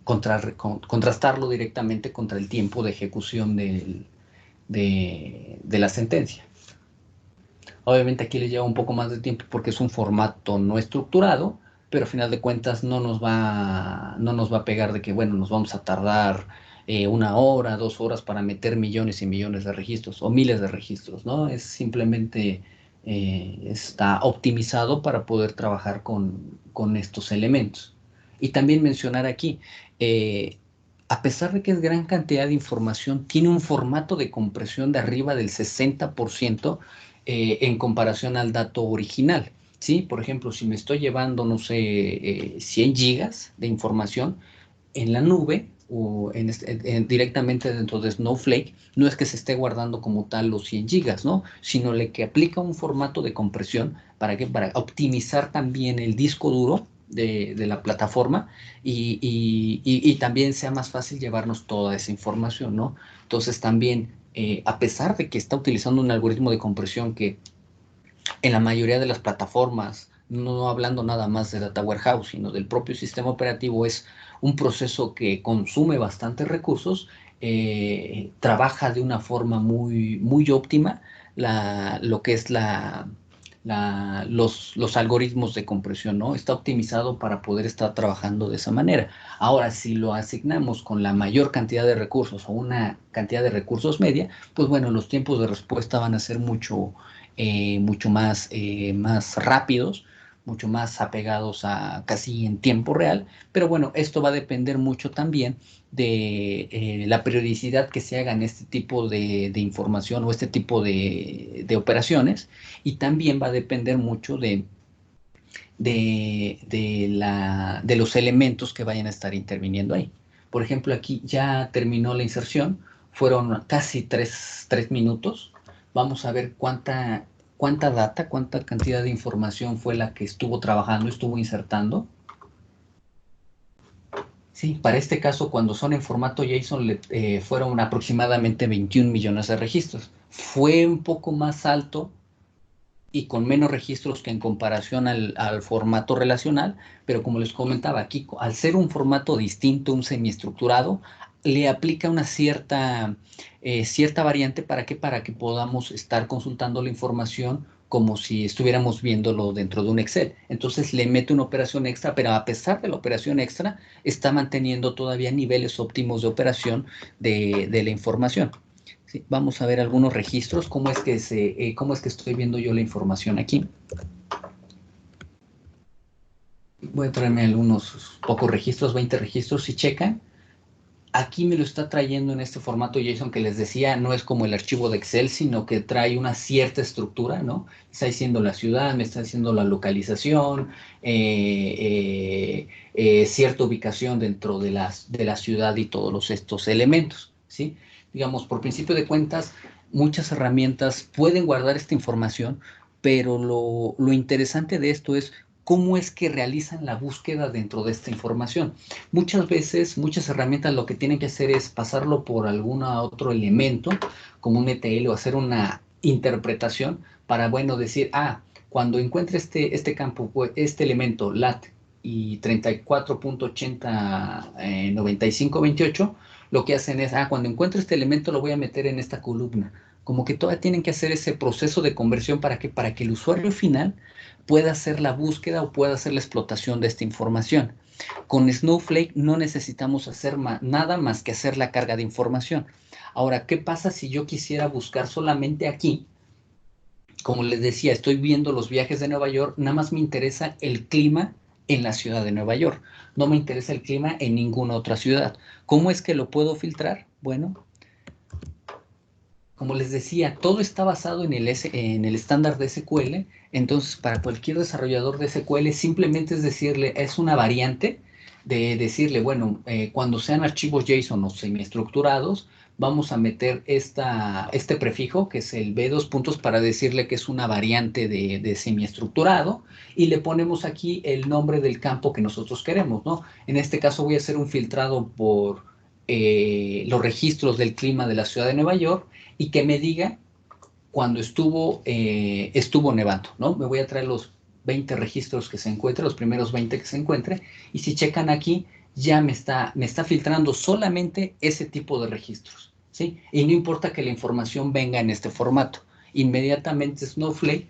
contrastarlo directamente contra el tiempo de ejecución de la sentencia. Obviamente aquí le lleva un poco más de tiempo porque es un formato no estructurado, pero a final de cuentas no nos va a pegar de que, bueno, nos vamos a tardar 1 hora, 2 horas para meter millones y millones de registros o miles de registros, ¿no? Es simplemente está optimizado para poder trabajar con estos elementos. Y también mencionar aquí, a pesar de que es gran cantidad de información, tiene un formato de compresión de arriba del 60% en comparación al dato original. ¿Sí? Por ejemplo, si me estoy llevando, no sé, 100 gigas de información en la nube o directamente dentro de Snowflake, no es que se esté guardando como tal los 100 gigas, ¿no? Sino que aplica un formato de compresión para optimizar también el disco duro de la plataforma y también sea más fácil llevarnos toda esa información, ¿no? Entonces también, a pesar de que está utilizando un algoritmo de compresión que en la mayoría de las plataformas, no hablando nada más de Data Warehouse, sino del propio sistema operativo, es un proceso que consume bastantes recursos, trabaja de una forma muy, muy óptima lo que es los algoritmos de compresión, ¿no? Está optimizado para poder estar trabajando de esa manera. Ahora, si lo asignamos con la mayor cantidad de recursos o una cantidad de recursos media, pues bueno, los tiempos de respuesta van a ser mucho más rápidos, mucho más apegados a casi en tiempo real, pero bueno, esto va a depender mucho también de la periodicidad que se hagan este tipo de información o este tipo de operaciones, y también va a depender mucho de los elementos que vayan a estar interviniendo ahí. Por ejemplo, aquí ya terminó la inserción, fueron casi 3 minutos. Vamos a ver cuánta data, cuánta cantidad de información fue la que estuvo trabajando, estuvo insertando. Sí, para este caso, cuando son en formato JSON, fueron aproximadamente 21 millones de registros. Fue un poco más alto y con menos registros que en comparación al formato relacional, pero como les comentaba aquí, al ser un formato distinto, un semiestructurado, le aplica una cierta variante para que podamos estar consultando la información como si estuviéramos viéndolo dentro de un Excel. Entonces le mete una operación extra, pero a pesar de la operación extra, está manteniendo todavía niveles óptimos de operación de la información. Sí, vamos a ver algunos registros, cómo es que estoy viendo yo la información aquí. Voy a traerme algunos pocos registros, 20 registros, si checan. Aquí me lo está trayendo en este formato JSON que les decía, no es como el archivo de Excel, sino que trae una cierta estructura, ¿no? Está diciendo la ciudad, me está diciendo la localización, cierta ubicación dentro de la ciudad y todos estos elementos, ¿sí? Digamos, por principio de cuentas, muchas herramientas pueden guardar esta información, pero lo interesante de esto es cómo es que realizan la búsqueda dentro de esta información. Muchas veces, muchas herramientas lo que tienen que hacer es pasarlo por algún otro elemento, como un ETL, o hacer una interpretación para, bueno, decir, cuando encuentre este campo, este elemento LAT y 34.809528, lo que hacen es, cuando encuentro este elemento lo voy a meter en esta columna. Como que todavía tienen que hacer ese proceso de conversión para que el usuario final pueda hacer la búsqueda o pueda hacer la explotación de esta información. Con Snowflake no necesitamos hacer nada más que hacer la carga de información. Ahora, ¿qué pasa si yo quisiera buscar solamente aquí? Como les decía, estoy viendo los viajes de Nueva York, nada más me interesa el clima en la ciudad de Nueva York. No me interesa el clima en ninguna otra ciudad. ¿Cómo es que lo puedo filtrar? Bueno, como les decía, todo está basado en el estándar de SQL. Entonces, para cualquier desarrollador de SQL, simplemente es decirle, es una variante de decirle, bueno, cuando sean archivos JSON o semiestructurados, vamos a meter este prefijo, que es el B2 puntos, para decirle que es una variante de semiestructurado, y le ponemos aquí el nombre del campo que nosotros queremos, ¿no? En este caso voy a hacer un filtrado por los registros del clima de la ciudad de Nueva York, y que me diga cuando estuvo nevando, ¿no? Me voy a traer los 20 registros que se encuentren, los primeros 20 que se encuentren, y si checan aquí, ya me está filtrando solamente ese tipo de registros, ¿sí? Y no importa que la información venga en este formato. Inmediatamente Snowflake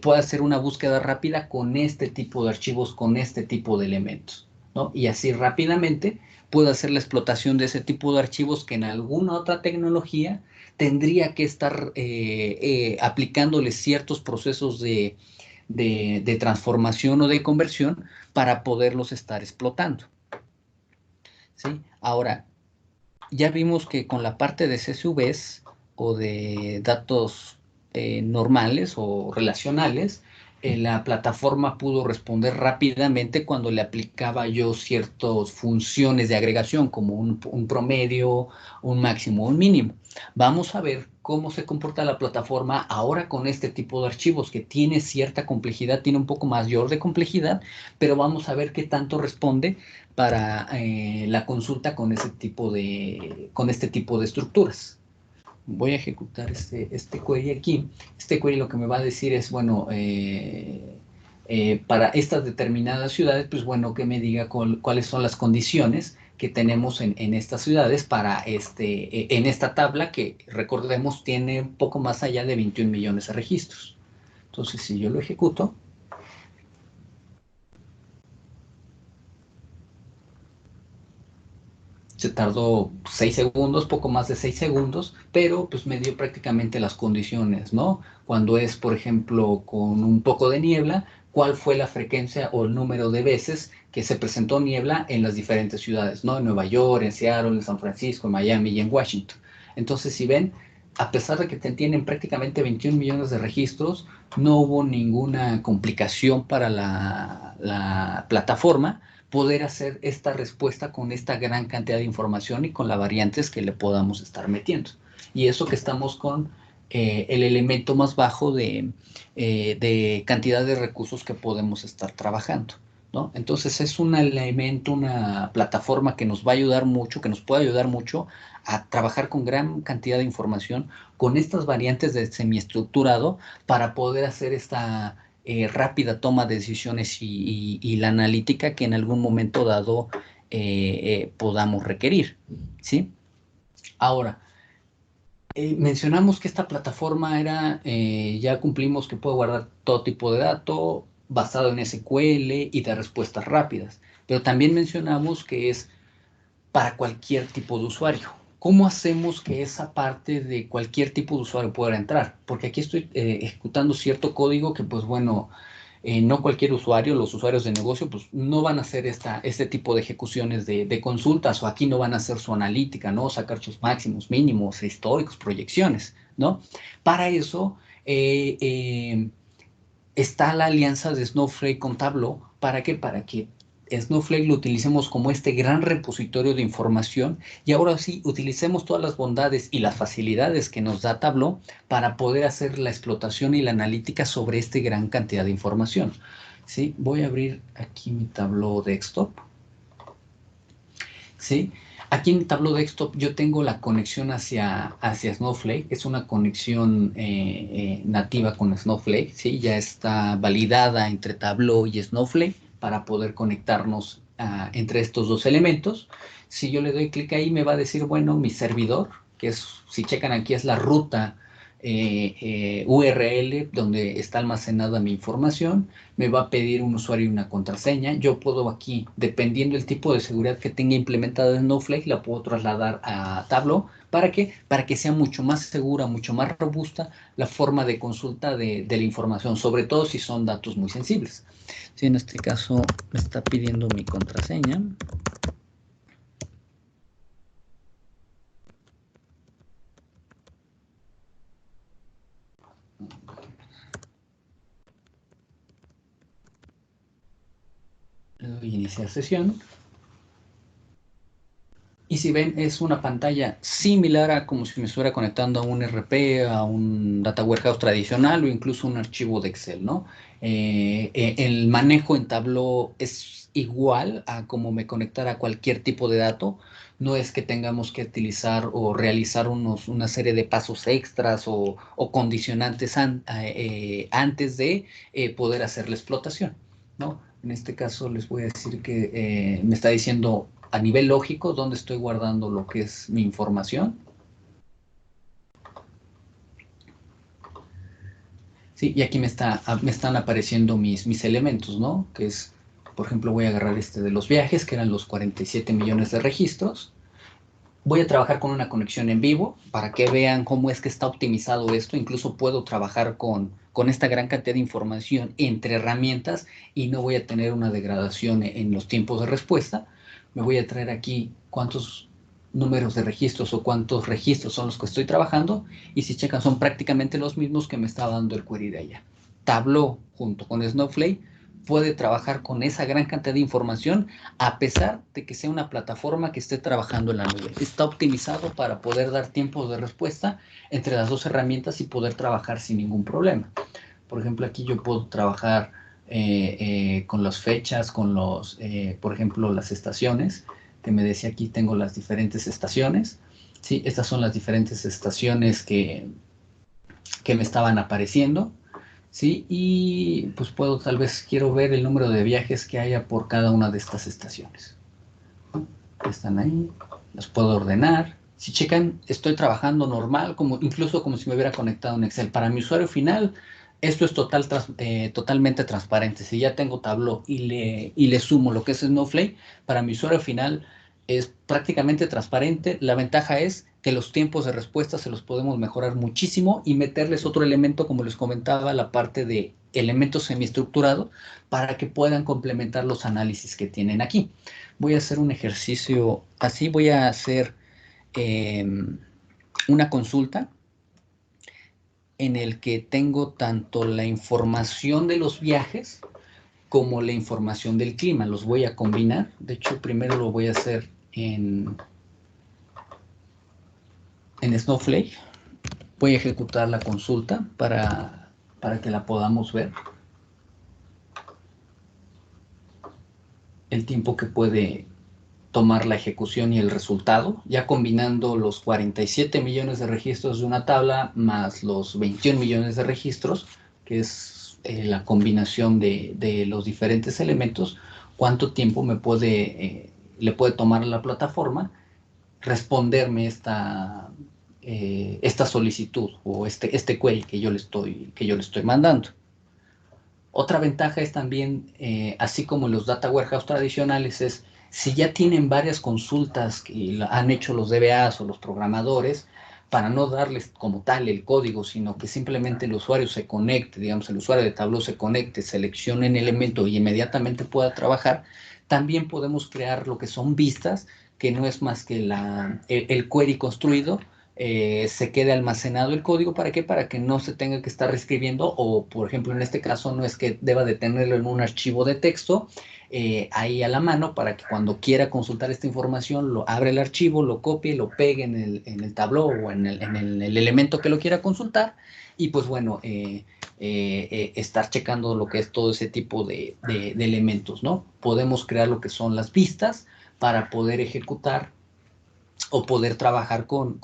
puede hacer una búsqueda rápida con este tipo de archivos, con este tipo de elementos, ¿no? Y así rápidamente puede hacer la explotación de ese tipo de archivos que en alguna otra tecnología tendría que estar aplicándole ciertos procesos de transformación o de conversión para poderlos estar explotando, ¿sí? Ahora, ya vimos que con la parte de CSVs o de datos normales o relacionales, la plataforma pudo responder rápidamente cuando le aplicaba yo ciertas funciones de agregación, como un promedio, un máximo, un mínimo. Vamos a ver cómo se comporta la plataforma ahora con este tipo de archivos, que tiene cierta complejidad, tiene un poco mayor de complejidad, pero vamos a ver qué tanto responde para la consulta con con este tipo de estructuras. Voy a ejecutar este query aquí. Este query lo que me va a decir es, bueno, para estas determinadas ciudades, pues bueno, que me diga cuáles son las condiciones que tenemos en estas ciudades para en esta tabla que, recordemos, tiene un poco más allá de 21 millones de registros. Entonces, si yo lo ejecuto, se tardó 6 segundos, poco más de 6 segundos, pero pues me dio prácticamente las condiciones, ¿no? Cuando es, por ejemplo, con un poco de niebla, cuál fue la frecuencia o el número de veces que se presentó niebla en las diferentes ciudades, ¿no? En Nueva York, en Seattle, en San Francisco, en Miami y en Washington. Entonces, si ven, a pesar de que tienen prácticamente 21 millones de registros, no hubo ninguna complicación para la plataforma poder hacer esta respuesta con esta gran cantidad de información y con las variantes que le podamos estar metiendo. Y eso que estamos con el elemento más bajo de cantidad de recursos que podemos estar trabajando, ¿no? Entonces es un elemento, una plataforma que nos va a ayudar mucho, que nos puede ayudar mucho a trabajar con gran cantidad de información, con estas variantes de semiestructurado para poder hacer esta rápida toma de decisiones y la analítica que en algún momento dado podamos requerir, ¿sí? Ahora, mencionamos que esta plataforma ya cumplimos que puede guardar todo tipo de datos basado en SQL y de respuestas rápidas, pero también mencionamos que es para cualquier tipo de usuario. ¿Cómo hacemos que esa parte de cualquier tipo de usuario pueda entrar? Porque aquí estoy ejecutando cierto código que, pues bueno, no cualquier usuario, los usuarios de negocio, pues no van a hacer este tipo de ejecuciones de consultas o aquí no van a hacer su analítica, ¿no? Sacar sus máximos, mínimos, históricos, proyecciones, ¿no? Para eso está la alianza de Snowflake con Tableau. ¿Para qué? Para que Snowflake lo utilicemos como este gran repositorio de información y ahora sí utilicemos todas las bondades y las facilidades que nos da Tableau para poder hacer la explotación y la analítica sobre esta gran cantidad de información. ¿Sí? Voy a abrir aquí mi Tableau Desktop. ¿Sí? Aquí en Tableau Desktop yo tengo la conexión hacia Snowflake, es una conexión nativa con Snowflake, ¿sí? Ya está validada entre Tableau y Snowflake para poder conectarnos entre estos dos elementos. Si yo le doy clic ahí me va a decir, bueno, mi servidor, que es, si checan aquí, es la ruta URL donde está almacenada mi información, me va a pedir un usuario y una contraseña. Yo puedo aquí, dependiendo del tipo de seguridad que tenga implementado en Snowflake, la puedo trasladar a Tableau. ¿Para qué? Para que sea mucho más segura, mucho más robusta la forma de consulta de la información, sobre todo si son datos muy sensibles. Si en este caso me está pidiendo mi contraseña. Le doy iniciar sesión. Y si ven, es una pantalla similar a como si me estuviera conectando a un RP, a un Data Warehouse tradicional o incluso un archivo de Excel, ¿no? El manejo en Tableau es igual a como me conectara a cualquier tipo de dato. No es que tengamos que utilizar o realizar una serie de pasos extras o condicionantes antes de poder hacer la explotación, ¿no? En este caso les voy a decir que me está diciendo a nivel lógico dónde estoy guardando lo que es mi información. Sí, y aquí me están apareciendo mis elementos, ¿no? Que es, por ejemplo, voy a agarrar este de los viajes, que eran los 47 millones de registros. Voy a trabajar con una conexión en vivo para que vean cómo es que está optimizado esto. Incluso puedo trabajar con esta gran cantidad de información entre herramientas y no voy a tener una degradación en los tiempos de respuesta. Me voy a traer aquí cuántos números de registros o cuántos registros son los que estoy trabajando, y si checan son prácticamente los mismos que me estaba dando el query de allá. Tableau junto con Snowflake puede trabajar con esa gran cantidad de información a pesar de que sea una plataforma que esté trabajando en la nube. Está optimizado para poder dar tiempos de respuesta entre las dos herramientas y poder trabajar sin ningún problema. Por ejemplo, aquí yo puedo trabajar con las fechas, por ejemplo, las estaciones, que me decía aquí tengo las diferentes estaciones. Sí, estas son las diferentes estaciones que me estaban apareciendo. ¿Sí? Y pues tal vez quiero ver el número de viajes que haya por cada una de estas estaciones. Están ahí, las puedo ordenar. Si checan, estoy trabajando normal, incluso como si me hubiera conectado en Excel. Para mi usuario final, esto es totalmente transparente. Si ya tengo Tableau y le sumo lo que es Snowflake, para mi usuario final es prácticamente transparente. La ventaja es que los tiempos de respuesta se los podemos mejorar muchísimo y meterles otro elemento, como les comentaba, la parte de elementos semiestructurados, para que puedan complementar los análisis que tienen aquí. Voy a hacer un ejercicio así, voy a hacer eh, una consulta en el que tengo tanto la información de los viajes como la información del clima. Los voy a combinar. De hecho, primero lo voy a hacer en Snowflake. Voy a ejecutar la consulta para que la podamos ver. El tiempo que puede tomar la ejecución y el resultado, ya combinando los 47 millones de registros de una tabla más los 21 millones de registros, que es la combinación de los diferentes elementos, cuánto tiempo le puede tomar a la plataforma responderme esta solicitud o este query que yo le estoy mandando. Otra ventaja es también, así como en los data warehouse tradicionales, es si ya tienen varias consultas que han hecho los DBAs o los programadores, para no darles como tal el código, sino que simplemente el usuario se conecte, digamos, el usuario de Tableau se conecte, seleccione un elemento y inmediatamente pueda trabajar. También podemos crear lo que son vistas, que no es más que el query construido, se quede almacenado el código. ¿Para qué? Para que no se tenga que estar reescribiendo, o por ejemplo en este caso no es que deba de tenerlo en un archivo de texto ahí a la mano, para que cuando quiera consultar esta información lo abre el archivo, lo copie, lo pegue en el Tableau o en el elemento que lo quiera consultar, y pues bueno, estar checando lo que es todo ese tipo de elementos, ¿no? Podemos crear lo que son las vistas para poder ejecutar o poder trabajar con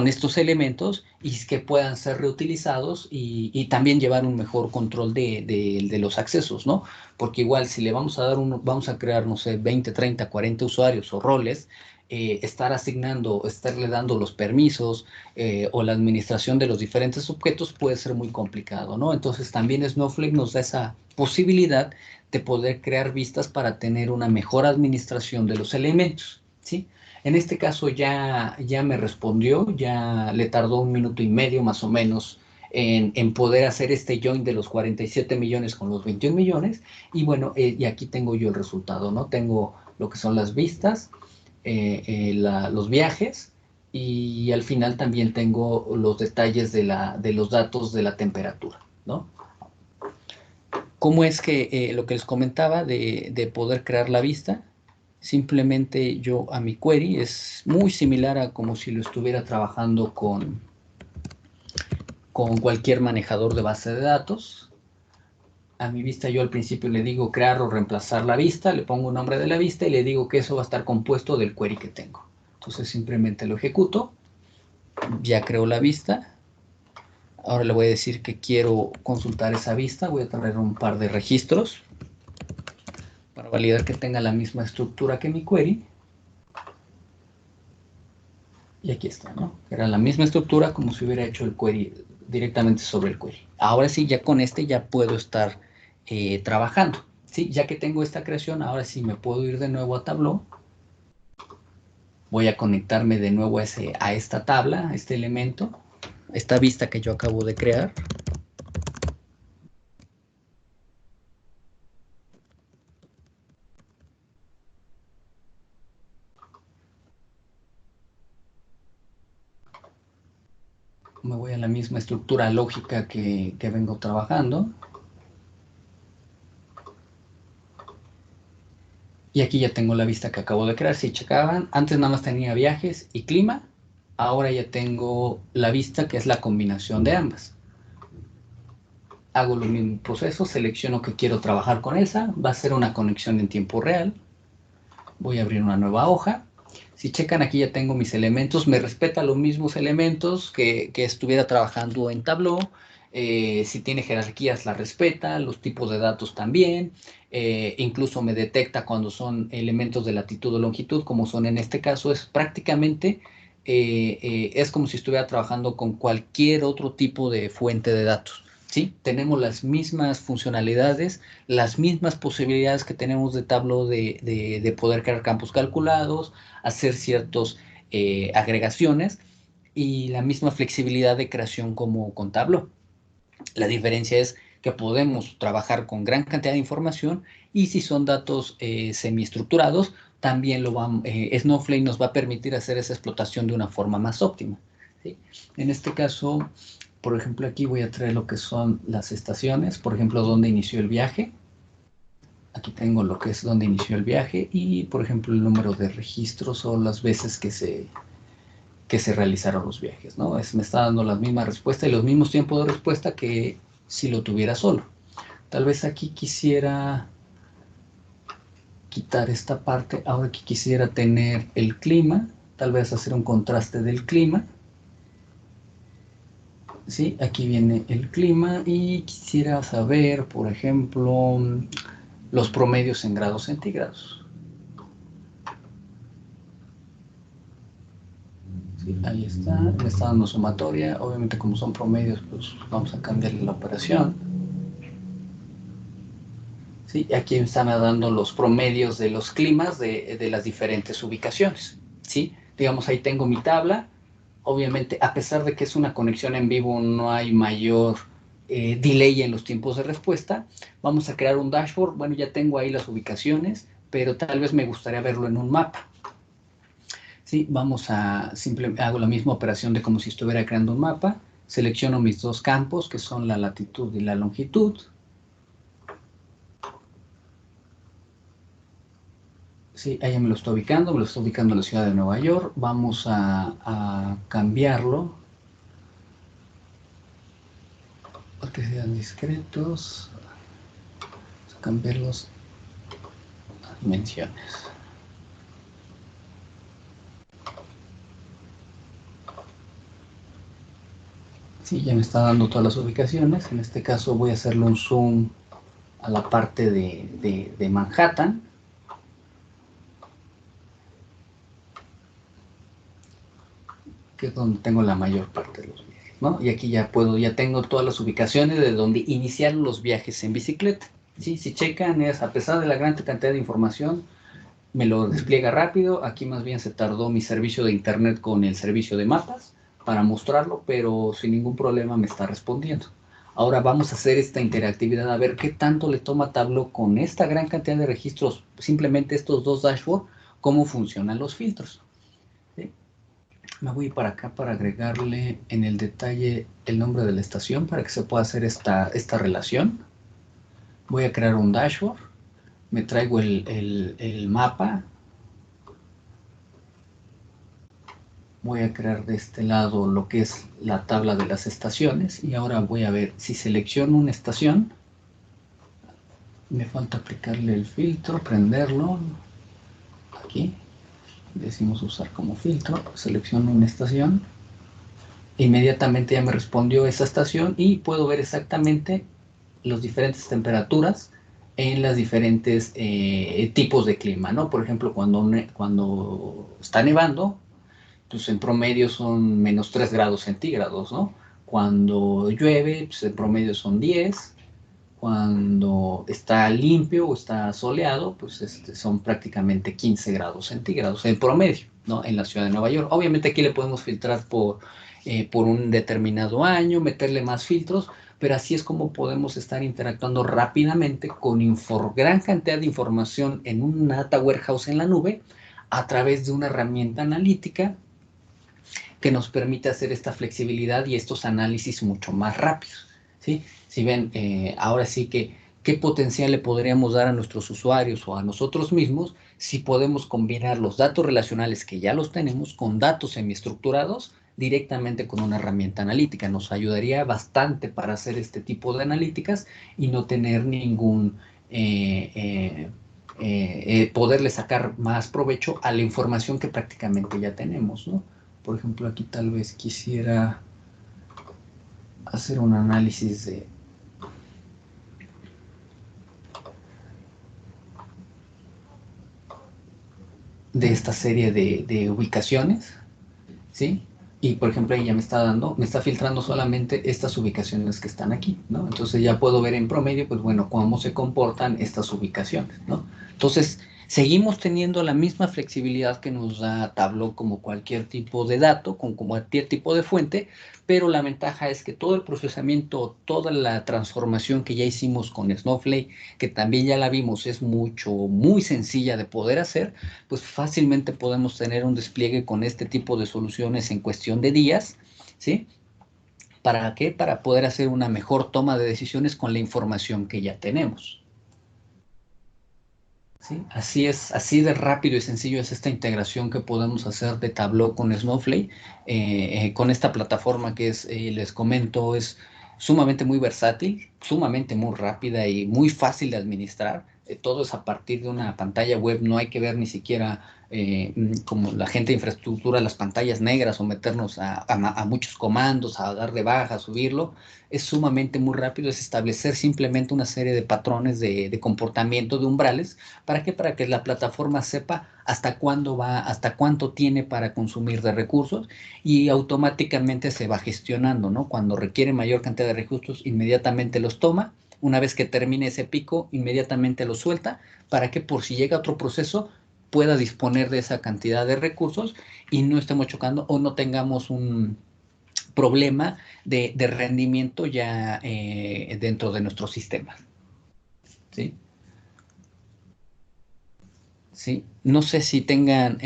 estos elementos, y que puedan ser reutilizados y también llevar un mejor control de los accesos, ¿no? Porque igual si le vamos a crear, no sé, 20, 30, 40 usuarios o roles, estarle dando los permisos o la administración de los diferentes objetos puede ser muy complicado, ¿no? Entonces también Snowflake nos da esa posibilidad de poder crear vistas para tener una mejor administración de los elementos, ¿sí? En este caso ya me respondió, ya le tardó 1 minuto y medio más o menos en poder hacer este join de los 47 millones con los 21 millones, y bueno, y aquí tengo yo el resultado, ¿no? Tengo lo que son las vistas, los viajes, y al final también tengo los detalles de los datos de la temperatura, ¿no? ¿Cómo es que lo que les comentaba de poder crear la vista? Simplemente yo a mi query es muy similar a como si lo estuviera trabajando con cualquier manejador de base de datos. A mi vista yo al principio le digo crear o reemplazar la vista, le pongo un nombre de la vista y le digo que eso va a estar compuesto del query que tengo. Entonces simplemente lo ejecuto, ya creo la vista. Ahora le voy a decir que quiero consultar esa vista. Voy a traer un par de registros para validar que tenga la misma estructura que mi query. Y aquí está, ¿no? Era la misma estructura como si hubiera hecho el query directamente sobre el query. Ahora sí, ya con este ya puedo estar trabajando. ¿Sí? Ya que tengo esta creación, ahora sí me puedo ir de nuevo a Tableau. Voy a conectarme de nuevo a esta tabla, a este elemento, esta vista que yo acabo de crear. Me voy a la misma estructura lógica que vengo trabajando. Y aquí ya tengo la vista que acabo de crear. Si checaban, antes nada más tenía viajes y clima. Ahora ya tengo la vista que es la combinación de ambas. Hago lo mismo proceso, selecciono que quiero trabajar con esa. Va a ser una conexión en tiempo real. Voy a abrir una nueva hoja. Si checan, aquí ya tengo mis elementos. Me respeta los mismos elementos que estuviera trabajando en Tableau. Si tiene jerarquías, la respeta. Los tipos de datos también. Incluso me detecta cuando son elementos de latitud o longitud, como son en este caso. Es prácticamente, es como si estuviera trabajando con cualquier otro tipo de fuente de datos. ¿Sí? Tenemos las mismas funcionalidades, las mismas posibilidades que tenemos de Tableau de poder crear campos calculados, hacer ciertas agregaciones y la misma flexibilidad de creación como con Tableau. La diferencia es que podemos trabajar con gran cantidad de información y si son datos semiestructurados, también Snowflake nos va a permitir hacer esa explotación de una forma más óptima. ¿Sí? En este caso, por ejemplo, aquí voy a traer lo que son las estaciones, por ejemplo, dónde inició el viaje. Aquí tengo lo que es dónde inició el viaje y, por ejemplo, el número de registros o las veces que se realizaron los viajes, ¿no? Me está dando la misma respuesta y los mismos tiempos de respuesta que si lo tuviera solo. Tal vez aquí quisiera quitar esta parte. Ahora aquí quisiera tener el clima, tal vez hacer un contraste del clima. Sí, aquí viene el clima y quisiera saber, por ejemplo, los promedios en grados centígrados. Sí, ahí está, me está dando sumatoria. Obviamente como son promedios, pues vamos a cambiarle la operación. Sí, aquí me están dando los promedios de los climas de las diferentes ubicaciones. ¿Sí? Digamos, ahí tengo mi tabla. Obviamente, a pesar de que es una conexión en vivo, no hay mayor delay en los tiempos de respuesta. Vamos a crear un dashboard. Bueno, ya tengo ahí las ubicaciones, pero tal vez me gustaría verlo en un mapa. ¿Sí? Hago la misma operación de como si estuviera creando un mapa. Selecciono mis dos campos, que son la latitud y la longitud. Sí, ahí me lo está ubicando, en la ciudad de Nueva York. Vamos a cambiarlo para que sean discretos. Vamos a cambiar las dimensiones. Sí, ya me está dando todas las ubicaciones. En este caso voy a hacerle un zoom a la parte de Manhattan. Que es donde tengo la mayor parte de los viajes, ¿no? Y aquí ya tengo todas las ubicaciones de donde iniciaron los viajes en bicicleta. ¿Sí? Si checan, a pesar de la gran cantidad de información, me lo despliega rápido. Aquí más bien se tardó mi servicio de internet con el servicio de mapas para mostrarlo, pero sin ningún problema me está respondiendo. Ahora vamos a hacer esta interactividad, a ver qué tanto le toma Tableau con esta gran cantidad de registros, simplemente estos dos dashboards, cómo funcionan los filtros. ¿Sí? Me voy para acá para agregarle en el detalle el nombre de la estación para que se pueda hacer esta relación. Voy a crear un dashboard, me traigo el mapa. Voy a crear de este lado lo que es la tabla de las estaciones y ahora voy a ver si selecciono una estación. Me falta aplicarle el filtro, prenderlo. Aquí decimos usar como filtro. Selecciono una estación. Inmediatamente ya me respondió esa estación y puedo ver exactamente las diferentes temperaturas en los diferentes tipos de clima, ¿no? Por ejemplo, cuando está nevando, pues en promedio son -3 grados centígrados, ¿no? Cuando llueve, pues en promedio son 10. Cuando está limpio o está soleado, pues son prácticamente 15 grados centígrados en promedio, ¿no? En la ciudad de Nueva York. Obviamente aquí le podemos filtrar por un determinado año, meterle más filtros, pero así es como podemos estar interactuando rápidamente con gran cantidad de información en un data warehouse en la nube a través de una herramienta analítica que nos permite hacer esta flexibilidad y estos análisis mucho más rápidos, ¿sí? Si ven, ahora sí que, ¿qué potencial le podríamos dar a nuestros usuarios o a nosotros mismos si podemos combinar los datos relacionales que ya los tenemos con datos semiestructurados directamente con una herramienta analítica? Nos ayudaría bastante para hacer este tipo de analíticas y no tener ningún... poderle sacar más provecho a la información que prácticamente ya tenemos, ¿no? Por ejemplo, aquí tal vez quisiera hacer un análisis de esta serie de ubicaciones, ¿sí? Y por ejemplo, ahí ya me está filtrando solamente estas ubicaciones que están aquí, ¿no? Entonces ya puedo ver en promedio, pues bueno, cómo se comportan estas ubicaciones, ¿no? Entonces, seguimos teniendo la misma flexibilidad que nos da Tableau como cualquier tipo de dato, con cualquier tipo de fuente, pero la ventaja es que todo el procesamiento, toda la transformación que ya hicimos con Snowflake, que también ya la vimos, es muy sencilla de poder hacer, pues fácilmente podemos tener un despliegue con este tipo de soluciones en cuestión de días, ¿sí? ¿Para qué? Para poder hacer una mejor toma de decisiones con la información que ya tenemos. ¿Sí? Así es, así de rápido y sencillo es esta integración que podemos hacer de Tableau con Snowflake, con esta plataforma que es, les comento, es sumamente muy versátil, sumamente muy rápida y muy fácil de administrar. Todo es a partir de una pantalla web, no hay que ver ni siquiera como la gente de infraestructura, las pantallas negras o meternos a muchos comandos, a dar de baja, a subirlo. Es sumamente muy rápido, es establecer simplemente una serie de patrones de comportamiento, de umbrales. ¿Para qué? Para que la plataforma sepa hasta cuándo va, hasta cuánto tiene para consumir de recursos y automáticamente se va gestionando, ¿no? Cuando requiere mayor cantidad de recursos, inmediatamente los toma. Una vez que termine ese pico, inmediatamente lo suelta para que por si llega otro proceso pueda disponer de esa cantidad de recursos y no estemos chocando o no tengamos un problema de rendimiento ya dentro de nuestros sistemas, ¿sí? Sí, no sé si tengan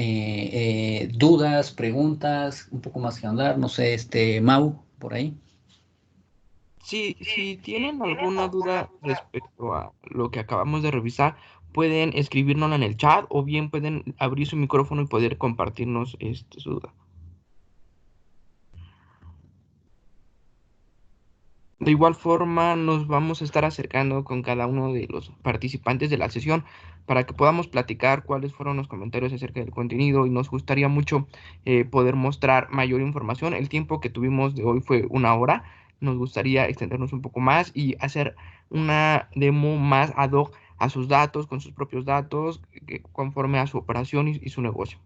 dudas, preguntas, un poco más que hablar, no sé, Mau, por ahí. Sí, si tienen alguna duda respecto a lo que acabamos de revisar, pueden escribirnos en el chat o bien pueden abrir su micrófono y poder compartirnos su duda. De igual forma, nos vamos a estar acercando con cada uno de los participantes de la sesión para que podamos platicar cuáles fueron los comentarios acerca del contenido y nos gustaría mucho poder mostrar mayor información. El tiempo que tuvimos de hoy fue 1 hora. Nos gustaría extendernos un poco más y hacer una demo más ad hoc a sus datos, con sus propios datos, conforme a su operación y su negocio.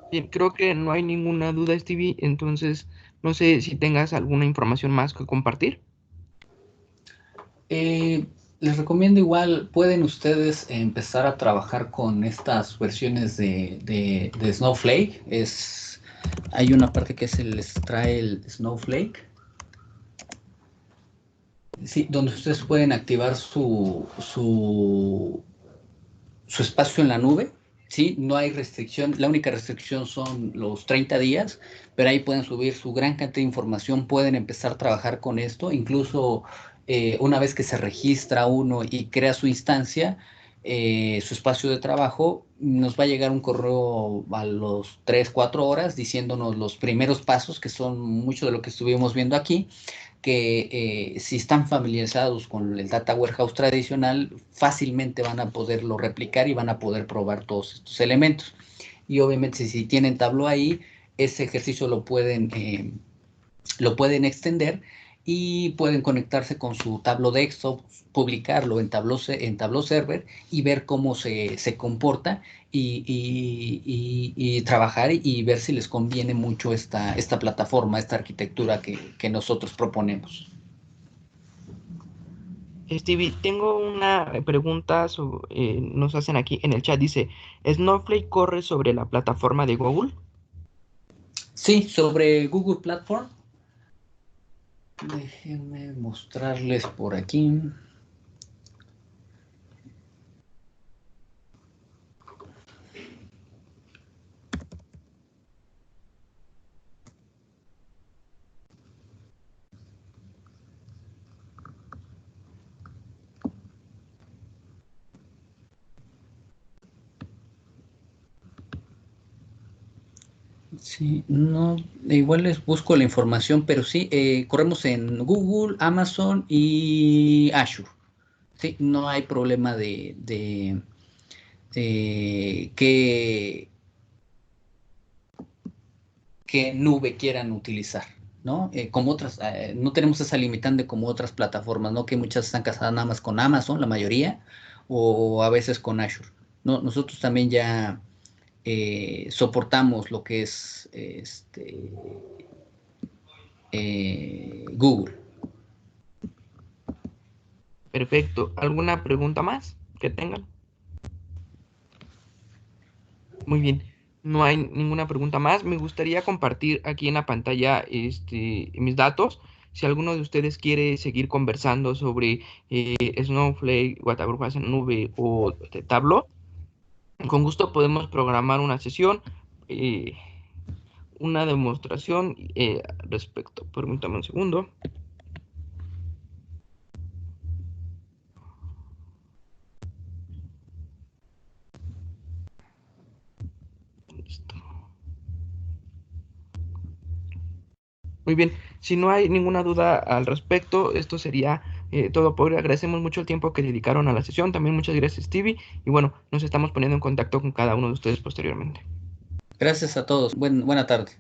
Bien, creo que no hay ninguna duda, Stevie, entonces no sé si tengas alguna información más que compartir. Les recomiendo igual, pueden ustedes empezar a trabajar con estas versiones de Snowflake. Hay una parte que les trae el Snowflake. Sí, donde ustedes pueden activar su espacio en la nube, ¿sí? No hay restricción, la única restricción son los 30 días, pero ahí pueden subir su gran cantidad de información, pueden empezar a trabajar con esto, incluso una vez que se registra uno y crea su instancia, su espacio de trabajo, nos va a llegar un correo a los 3, 4 horas diciéndonos los primeros pasos, que son mucho de lo que estuvimos viendo aquí, que si están familiarizados con el Data Warehouse tradicional, fácilmente van a poderlo replicar y van a poder probar todos estos elementos. Y obviamente si tienen Tableau ahí, ese ejercicio lo pueden extender y pueden conectarse con su Tableau Desktop, publicarlo en Tableau Server y ver cómo se comporta y trabajar y ver si les conviene mucho esta plataforma, esta arquitectura que nosotros proponemos. Stevie, tengo una pregunta, nos hacen aquí en el chat, dice, ¿Snowflake corre sobre la plataforma de Google? Sí, sobre Google Platform. Déjenme mostrarles por aquí. Sí, no, igual les busco la información, pero sí, corremos en Google, Amazon y Azure. Sí, no hay problema de qué nube quieran utilizar, ¿no? Como otras, no tenemos esa limitante como otras plataformas, ¿no? Que muchas están casadas nada más con Amazon, la mayoría, o a veces con Azure. No, nosotros también ya soportamos lo que es Google. Perfecto. ¿Alguna pregunta más que tengan? Muy bien. No hay ninguna pregunta más. Me gustaría compartir aquí en la pantalla mis datos. Si alguno de ustedes quiere seguir conversando sobre Snowflake, Guataburjas en nube o Tableau, con gusto podemos programar una sesión, eh, una demostración al respecto. Permítame un segundo. Listo. Muy bien, si no hay ninguna duda al respecto, esto sería todo por hoy. Agradecemos mucho el tiempo que dedicaron a la sesión. También muchas gracias, Stevie. Y bueno, nos estamos poniendo en contacto con cada uno de ustedes posteriormente. Gracias a todos. Buena tarde.